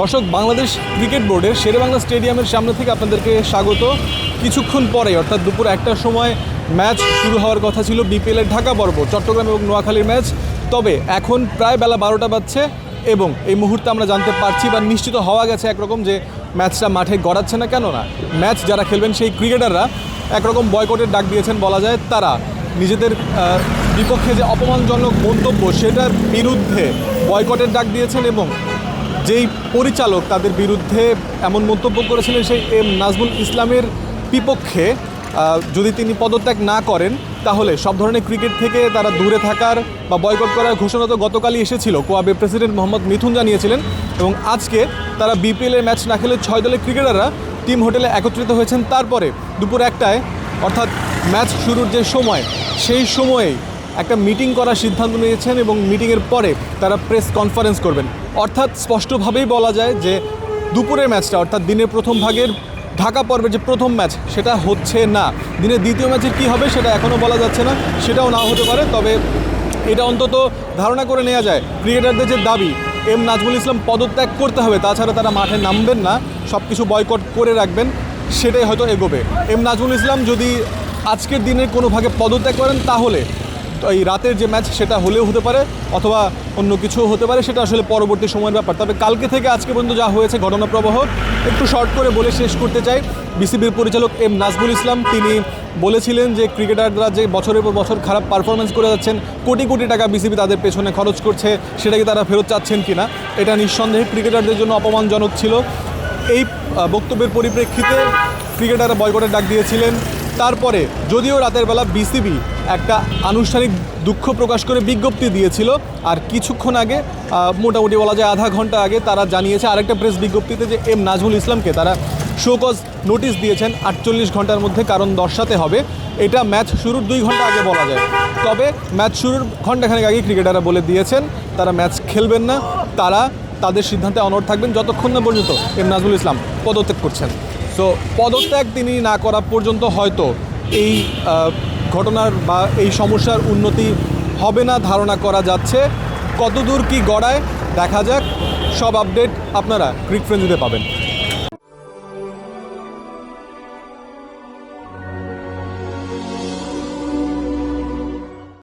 দর্শক, বাংলাদেশ ক্রিকেট বোর্ডের শেরেবাংলা স্টেডিয়ামের সামনে থেকে আপনাদেরকে স্বাগত। কিছুক্ষণ পরে অর্থাৎ দুপুর 1টার সময় ম্যাচ শুরু হওয়ার কথা ছিল বিপিএলের ঢাকা পর্ব, চট্টগ্রাম এবং নোয়াখালীর ম্যাচ। তবে এখন প্রায় বেলা 12টা বাজছে এবং এই মুহূর্তে আমরা জানতে পারছি বা নিশ্চিত হওয়া গেছে একরকম যে ম্যাচটা মাঠে গড়াচ্ছে না। কেননা ম্যাচ যারা খেলবেন সেই ক্রিকেটাররা একরকম বয়কটের ডাক দিয়েছেন বলা যায়। তারা নিজেদের বিপক্ষে যে অপমানজনক মন্তব্য সেটার বিরুদ্ধে বয়কটের ডাক দিয়েছেন এবং যেই পরিচালক তাদের বিরুদ্ধে এমন মন্তব্য করেছিলেন সেই এম নাজমুল ইসলামের বিপক্ষে যদি তিনি পদত্যাগ না করেন তাহলে সব ধরনের ক্রিকেট থেকে তারা দূরে থাকার বা বয়কট করার ঘোষণা তো গতকালই এসেছিল। কোয়াবের প্রেসিডেন্ট মোহাম্মদ মিথুন জানিয়েছিলেন এবং আজকে তারা বিপিএলের ম্যাচ না খেলে 6 দলের ক্রিকেটাররা টিম হোটেলে একত্রিত হয়েছেন। তারপরে দুপুর 1টায় অর্থাৎ ম্যাচ শুরুর যে সময় সেই সময়েই একটা মিটিং করার সিদ্ধান্ত নিয়েছেন এবং মিটিংয়ের পরে তারা প্রেস কনফারেন্স করবেন। অর্থাৎ স্পষ্টভাবেই বলা যায় যে দুপুরের ম্যাচটা অর্থাৎ দিনের প্রথম ভাগের ঢাকা পর্বের যে প্রথম ম্যাচ সেটা হচ্ছে না। দিনের দ্বিতীয় ম্যাচের কী হবে সেটা এখনও বলা যাচ্ছে না, সেটাও নাও হতে পারে। তবে এটা অন্তত ধারণা করে নেওয়া যায় ক্রিকেটারদের যে দাবি এম নাজমুল ইসলাম পদত্যাগ করতে হবে, তাছাড়া তারা মাঠে নামবেন না, সব কিছু বয়কট করে রাখবেন, সেটাই হয়তো এগোবে। এম নাজমুল ইসলাম যদি আজকের দিনের কোনো ভাগে পদত্যাগ করেন তাহলে এই রাতের যে ম্যাচ সেটা হলেও হতে পারে অথবা অন্য কিছু হতে পারে, সেটা আসলে পরবর্তী সময়ের ব্যাপার। তবে কালকে থেকে আজকে পর্যন্ত যা হয়েছে ঘটনা প্রবাহ একটু শর্ট করে বলে শেষ করতে চাই। বিসিবির পরিচালক এম নাজমুল ইসলাম তিনি বলেছিলেন যে ক্রিকেটাররা যে বছরের পর বছর খারাপ পারফরমেন্স করে যাচ্ছেন, কোটি কোটি টাকা বিসিবি তাদের পেছনে খরচ করছে, সেটাকে তারা ফেরত চাচ্ছেন কিনা, এটা নিঃসন্দেহে ক্রিকেটারদের জন্য অপমানজনক ছিল। এই বক্তব্যের পরিপ্রেক্ষিতে ক্রিকেটাররা বয়কটের ডাক দিয়েছিলেন। তারপরে যদিও রাতের বেলা বিসিবি একটা আনুষ্ঠানিক দুঃখ প্রকাশ করে বিজ্ঞপ্তি দিয়েছিল, আর কিছুক্ষণ আগে মোটামুটি বলা যায় আধা ঘন্টা আগে তারা জানিয়েছে আরেকটা প্রেস বিজ্ঞপ্তিতে যে এম নাজমুল ইসলামকে তারা শোকজ নোটিশ দিয়েছেন 48 ঘন্টার মধ্যে কারণ দর্শাতে হবে। এটা ম্যাচ শুরুর 2 ঘন্টা আগে বলা যায়। তবে ম্যাচ শুরুর ঘন্টাখানেক আগে ক্রিকেটাররা বলে দিয়েছেন তারা ম্যাচ খেলবেন না, তারা তাদের সিদ্ধান্তে অনড় থাকবেন যতক্ষণ না পর্যন্ত এম নাজমুল ইসলাম পদত্যাগ করছেন। সো পদত্যাগ তিনি না করা পর্যন্ত হয়তো এই ঘটনার বা এই সমস্যার উন্নতি হবে না ধারণা করা যাচ্ছে। কতদূর কি গড়ায় দেখা যাক, সব আপডেট আপনারা ক্রিক ফ্রেন্ডজিতে পাবেন।